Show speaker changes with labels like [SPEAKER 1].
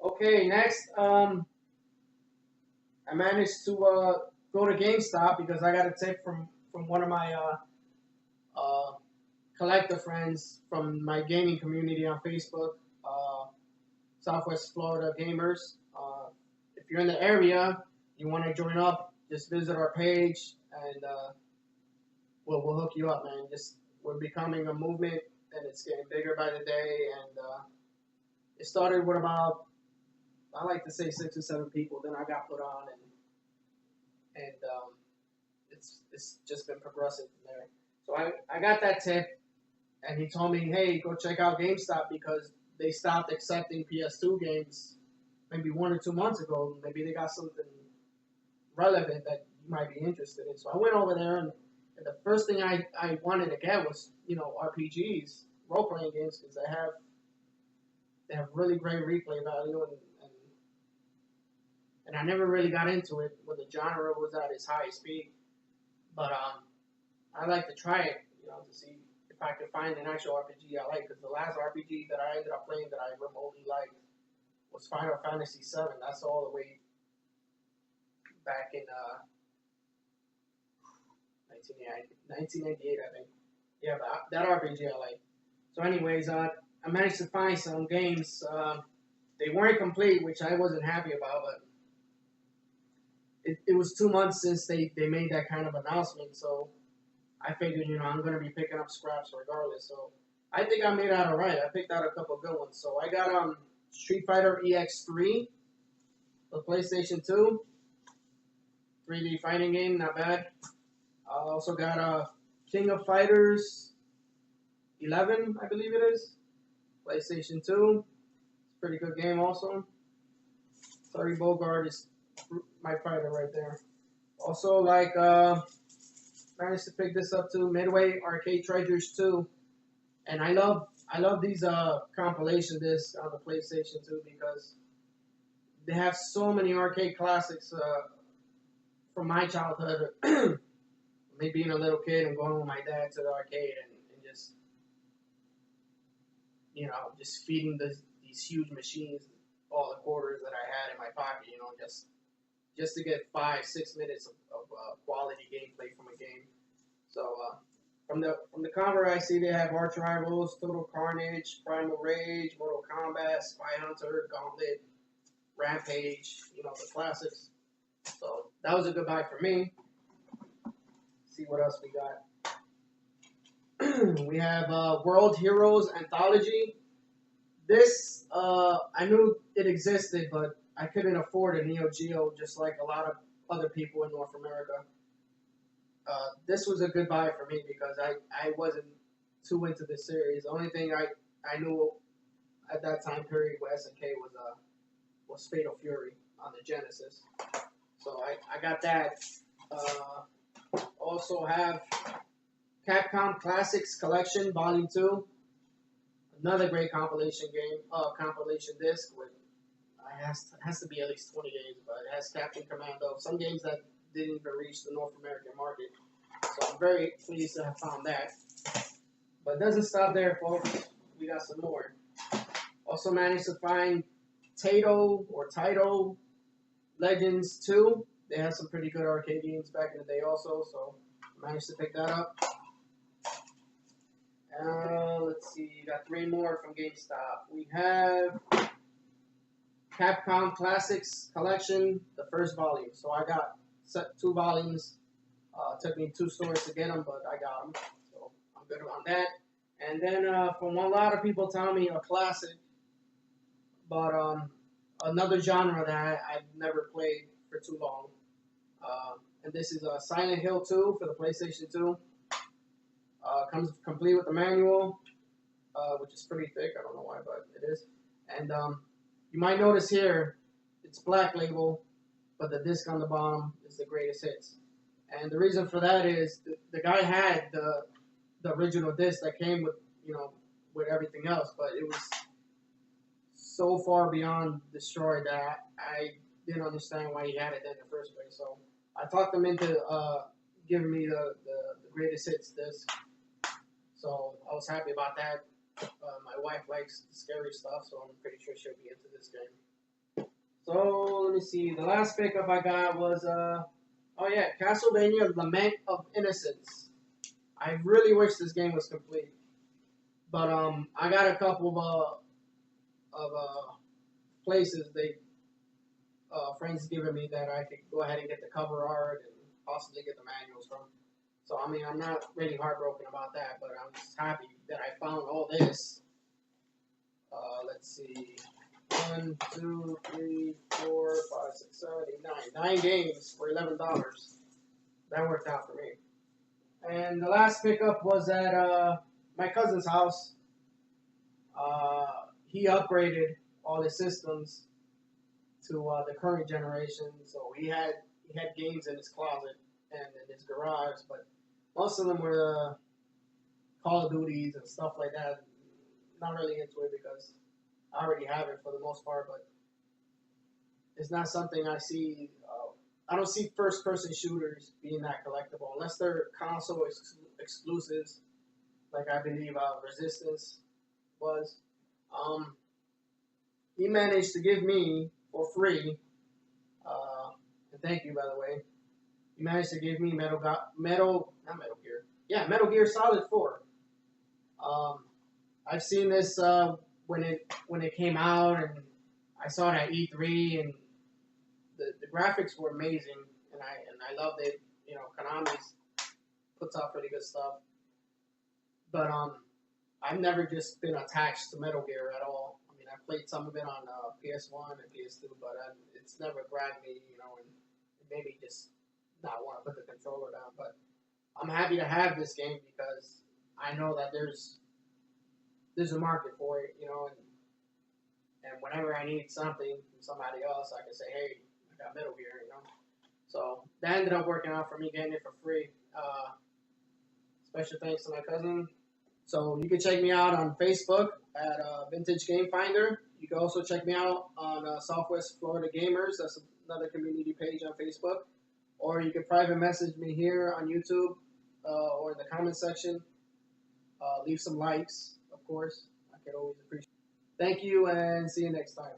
[SPEAKER 1] Okay, next, I managed to go to GameStop because I got a tip from one of my uh, collector friends from my gaming community on Facebook, uh, Southwest Florida Gamers. If you're in the area, you want to join up, just visit our page and we'll hook you up, man. Just we're becoming a movement and it's getting bigger by the day. And it started with about I like to say 6 or 7 people. Then I got put on and it's just been progressing from there. So I got that tip, and he told me, hey, go check out GameStop because they stopped accepting PS2 games maybe 1 or 2 months ago. Maybe they got something relevant that you might be interested in. So I went over there, and the first thing I wanted to get was RPGs, role playing games, because they have really great replay value, and I never really got into it when the genre was at its highest peak. But I like to try it, to see if I could find an actual RPG I like. Because the last RPG that I ended up playing that I remotely liked was Final Fantasy VII. That's all the way back in 1998, I think. Yeah, but that RPG I like. So, anyways, I managed to find some games. They weren't complete, which I wasn't happy about, but it was 2 months since they made that kind of announcement. So I figured, I'm going to be picking up scraps regardless. So I think I made out all right. I picked out a couple good ones. So I got Street Fighter EX3 for PlayStation 2, 3D fighting game, not bad. I also got King of Fighters 11, I believe it is, PlayStation 2. It's a pretty good game also. Terry Bogard is my fighter right there. Also, managed to pick this up too. Midway Arcade Treasures 2, and I love these compilation discs on the PlayStation 2 because they have so many arcade classics from my childhood. Me being a little kid and going with my dad to the arcade and just feeding these huge machines all the quarters that I had in my pocket. Just to get 5-6 minutes of quality gameplay from a game. So from the cover, I see they have Arch Rivals, Total Carnage, Primal Rage, Mortal Kombat, Spy Hunter, Gauntlet, Rampage. The classics. So that was a good buy for me. See what else we got. We have World Heroes Anthology. This I knew it existed, but I couldn't afford a Neo Geo, just like a lot of other people in North America. This was a good buy for me because I wasn't too into this series. The only thing I knew at that time period with SNK was Fatal Fury on the Genesis. So I got that. Also have Capcom Classics Collection Volume 2. Another great compilation disc with has to be at least 20 games, but it has Captain Commando. Some games that didn't even reach the North American market. So I'm very pleased to have found that. But it doesn't stop there, folks. We got some more. Also managed to find Taito Legends 2. They had some pretty good arcade games back in the day also, so I managed to pick that up. Let's see, got 3 more from GameStop. We have Capcom Classics Collection, the first volume. So I got 2 volumes. Took me 2 stores to get them, but I got them. So I'm good on that. And then from what a lot of people tell me, a classic, but another genre that I've never played for too long. And this is Silent Hill 2 for the PlayStation 2. Comes complete with the manual, which is pretty thick. I don't know why, but it is. And you might notice here, it's Black Label, but the disc on the bottom is the greatest hits. And the reason for that is the guy had the original disc that came with everything else, but it was so far beyond destroyed that I didn't understand why he had it in the first place. So I talked him into giving me the greatest hits disc. So I was happy about that. My wife likes scary stuff, so I'm pretty sure she'll be into this game. So let me see. The last pickup I got was oh yeah, Castlevania Lament of Innocence. I really wish this game was complete, but I got a couple of places they friends giving me that I could go ahead and get the cover art and possibly get the manuals from. So I mean, I'm not really heartbroken about that, but I'm just happy that I found all this. Let's see. 1, 2, 3, 4, 5, 6, 7, 8, 9. 9 games for $11. That worked out for me. And the last pickup was at my cousin's house. He upgraded all his systems to the current generation, so he had games in his closet and in his garage, but most of them were Call of Duties and stuff like that. Not really into it because I already have it for the most part, but it's not something I see. I don't see first-person shooters being that collectible unless they're console exclusives, like I believe Resistance was. Um, he managed to give me for free, and thank you by the way. He managed to give me Metal Gear Solid 4. Um, I've seen this when it came out, and I saw it at E3, and the graphics were amazing, and I loved it. You know, Konami's puts out pretty good stuff, but I've never just been attached to Metal Gear at all. I mean, I played some of it on PS1 and PS2, but it's never grabbed me, you know, and it made me just not want to put the controller down. But I'm happy to have this game because I know that there's a market for it, you know, and whenever I need something from somebody else, I can say, hey, I got Metal Gear, you know. So that ended up working out for me getting it for free. Special thanks to my cousin. So you can check me out on Facebook at Vintage Game Finder. You can also check me out on Southwest Florida Gamers. That's another community page on Facebook. Or you can private message me here on YouTube or in the comment section. Leave some likes, of course. I could always appreciate it. Thank you and see you next time.